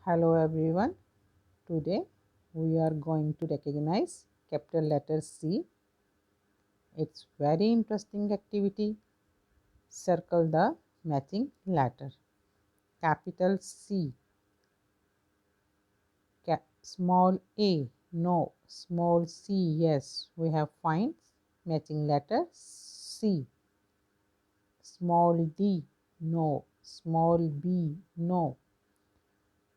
Hello everyone. Today we are going to recognize capital letter C. It's very interesting activity. Circle the matching letter. Capital C. Small a. No. Small c. Yes. We have find matching letter C. Small d. No. Small b. No.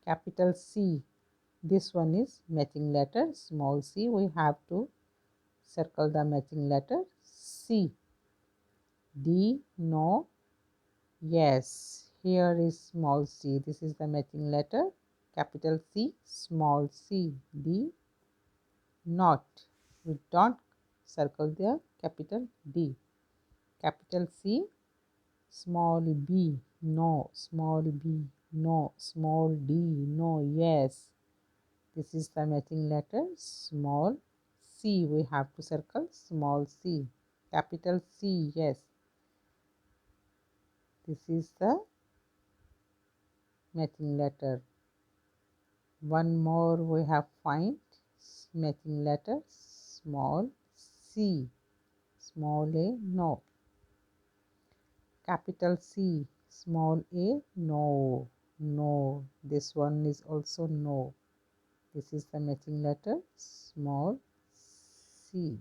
Capital C. This one is matching letter small c. We have to circle the matching letter C. D. No. Yes. Here is small c. This is the matching letter. Capital C. Small c. D. Not. We don't circle the capital D. Capital C. Small b. No. Small b. No. Small d. No. Yes. This is the matching letter small c. We have to circle small c. Capital C. Yes. This is the matching letter. One more we have find matching letter small c. Small a. No. Capital C. Small a. No. No. This one is also no. This is the matching letter small c.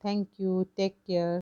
Thank you. Take care.